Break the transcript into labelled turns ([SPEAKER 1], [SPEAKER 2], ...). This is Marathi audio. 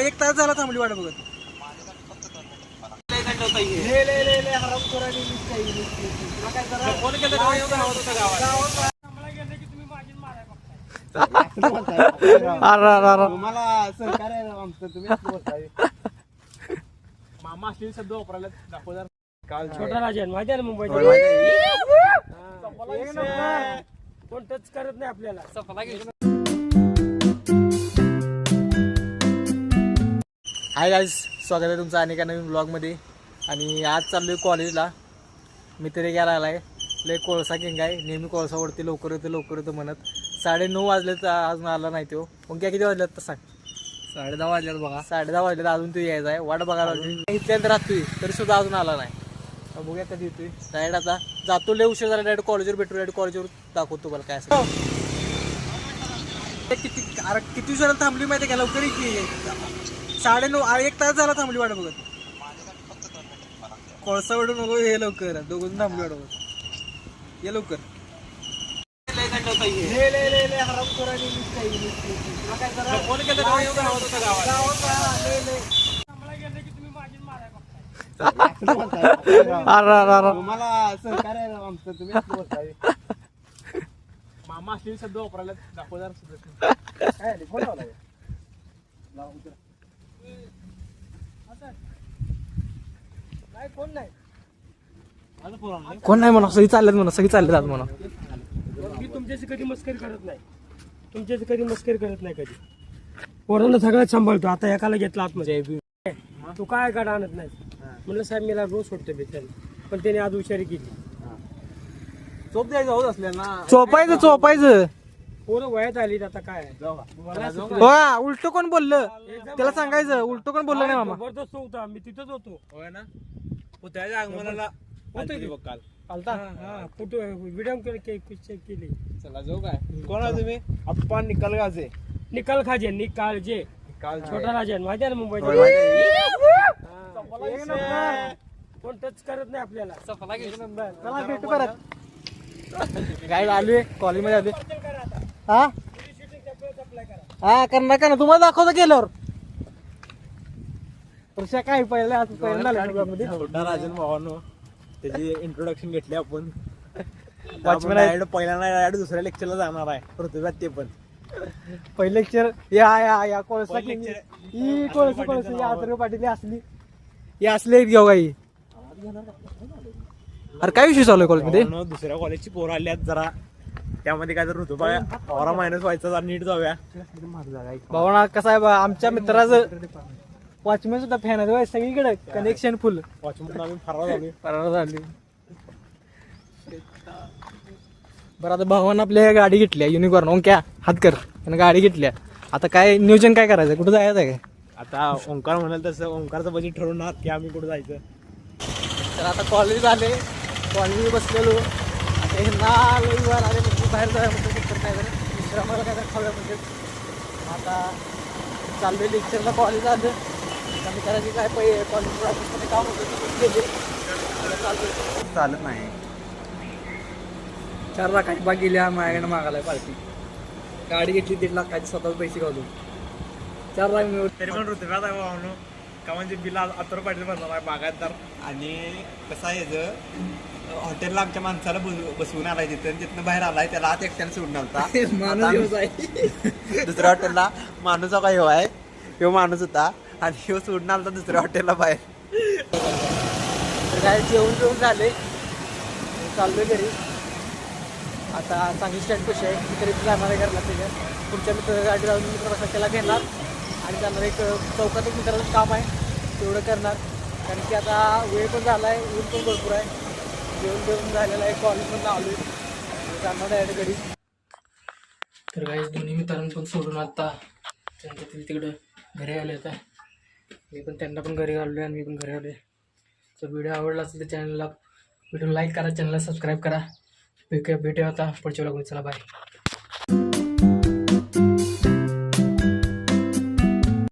[SPEAKER 1] एक तास झाला थांबली वाट बघत.
[SPEAKER 2] मला सहकार्य आहे आमचं, तुम्ही मामा असलेले शब्द वापरायला दाखवणार. काल
[SPEAKER 3] छोटा राजन माहिती आहे ना मुंबईत कोण टच करत नाही आपल्याला.
[SPEAKER 1] हाय गाईज, स्वागत आहे तुमचं अनेका नवीन ब्लॉगमध्ये. आणि आज चाललोय कॉलेजला. मित्र घ्यायला आलाय. लय कोळसा किंग आहे, नेहमी कोळसा ओढते, लवकर येतो म्हणत. 9:30 वाजले तर अजून आला नाही तो. मग काय किती वाजल्यात तर सांग?
[SPEAKER 2] 10:30 वाजल्यात बघा.
[SPEAKER 1] 10:30 वाजल्यात, अजून तो यायचा आहे. वाट बघायला इथल्यानंतर राहतोय तरी सुद्धा अजून आला नाही. बघूया कधी येतोय. डायरेक्ट आता जातो, लय उशीर झाला. डायरेक्ट कॉलेजवर भेटू, डायरेक्ट कॉलेजवर दाखवतो मला काय असं. किती उशिरा थांबली माहिती का? लवकर की 9:30 एक तास झाला थांबली वाट बघत. कोळसा वडू नको हे लवकर, दोघं थांबली वाट बघत. ये लवकर.
[SPEAKER 2] मला सहकार्य आहे आमचं, तुम्ही मामा असलेले शब्द वापरायला दाखवणार.
[SPEAKER 1] कोण नाही म्हणा, सगळी चालल्यात म्हणा, सगळी चालल्यात आज म्हणा.
[SPEAKER 3] मी तुमच्याशी कधी मस्करी करत नाही, कधी पोरांना सगळ्यात सांभाळतो. आता एकाला घेतला आतमध्ये, तू काय गाड आणत नाही म्हणलं. साहेब मला रोज सोडतो बेचारी, पण त्याने आज हुशारी केली.
[SPEAKER 2] चोप द्यायचं होत असल्या ना,
[SPEAKER 1] चोपायचं.
[SPEAKER 3] पोरं वयात आली आता काय.
[SPEAKER 1] उलट कोण बोललं त्याला सांगायचं. उलट कोण बोललं नाही मामा.
[SPEAKER 3] जबरदस्त होता, मी तिथंच होतो.
[SPEAKER 2] होय ना. त्याच्या आगमनाला काल
[SPEAKER 3] फोटो व्हिडिओ केली.
[SPEAKER 2] चला जाऊ काय. कोण आहे तुम्ही? आप्पा निकालगाजे.
[SPEAKER 3] निकालजे छोटा राजन माहिती आहे ना मुंबईत कोण टच करत नाही आपल्याला.
[SPEAKER 1] चला भेटू परत. काय आलोय कॉलेजमध्ये आलोय. हा करणार का ना, तुम्हाला दाखवतो गेल्यावर. काय पहिल्या
[SPEAKER 2] छोटा राजन भावानो, त्याची इंट्रोडक्शन घेतली आपण. पहिल्या दुसऱ्या लेक्चरला जाणार आहे पृथ्वीराज. ते पण
[SPEAKER 1] पहिलं लेक्चर या कोळसा ही कोळसा आदर पाटील असली ही असले घेऊ काही. अरे काय विषय चालू आहे कॉलेजमध्ये?
[SPEAKER 2] दुसऱ्या कॉलेजची पोरं आली आहेत जरा, त्यामध्ये काय तर ऋतुबा ऑरा मायनस व्हायचा, जरा नीट जाऊया.
[SPEAKER 1] भावना कसा आहे बा, आमच्या मित्राचं वॉचमॅन सुद्धा फॅन आहे सगळीकडे. कनेक्शन फुल.
[SPEAKER 2] वॉचमन आम्ही फरार
[SPEAKER 1] झाली. बरं, आता भावानं आपल्या गाडी घेतल्या युनिकॉर्न. ओंक्या हातकर त्यानं गाडी घेतल्या. आता काय नियोजन काय करायचं, कुठं जायचं आहे काय?
[SPEAKER 2] आता ओंकार म्हणाल तसं ओंकारचं बजेट ठरवणार की आम्ही कुठं जायचं.
[SPEAKER 1] तर आता कॉलेज आले, कॉलेज बसलेलो. आता हे ना लईवार आले म्हणजे बाहेर जायला म्हणतो चक्कर काय झालं, विश्रामाला काय तर खाऊया म्हणजे. आता चाललोय लेक्चरला. कॉलेज आलं कमी करायची काय कॉलेजवर ऑफिसमध्ये काम होतं गेले.
[SPEAKER 2] चालत नाही.
[SPEAKER 1] 4 लाखाची बाग गेली माझ्याकडे मागायला पार्टी. गाडी घेतली 1.5 लाखाची, स्वतःच पैसे घालून 4 लाख मिळवले.
[SPEAKER 2] तरी पण ऋतुराज आहे भावनो का म्हणजे बिल आतर पाटील बनणार आहे बागायतदार. आणि कसं आहे हॉटेलला आमच्या माणसाला बसवून आलाय तिथनं बाहेर आलाय. त्याला आत एकट्याने सोडून आलता. दुसऱ्या हॉटेलला माणूस काय हो आहे, ह्यो माणूस होता आणि ह्यो सोडून आलता दुसऱ्या हॉटेलला बाहेर.
[SPEAKER 1] काय जेवण झाले, चाललोय घरी. आता चांगली स्टँड कशी आहे तरी जाणार आहे घरला. त्याच्या पुढच्या मित्र गाडी लावून मित्र त्याला घेणार आणि जाणार. एक चौकात एक मित्राचं काम आहे तेवढं करणार. कारण की आता वेळ पण झाला आहे, ऊन पण भरपूर आहे. जेवण झालेलं आहे. कॉलेज पण लावलो जाणार डायरेक्ट घरी. तर काही दोन्ही मित्रांना पण सोडून आता त्यांच्या तिकडं घरी आले. आता मी पण त्यांना पण घरी आलो आहे आणि मी पण घरी आलो आहे. तर व्हिडिओ आवडला असेल तर चॅनलला लाईक करा, चॅनलला सबस्क्राईब करा. भेटूया आता पुढच्या व्हिडिओमध्ये. चला बाय.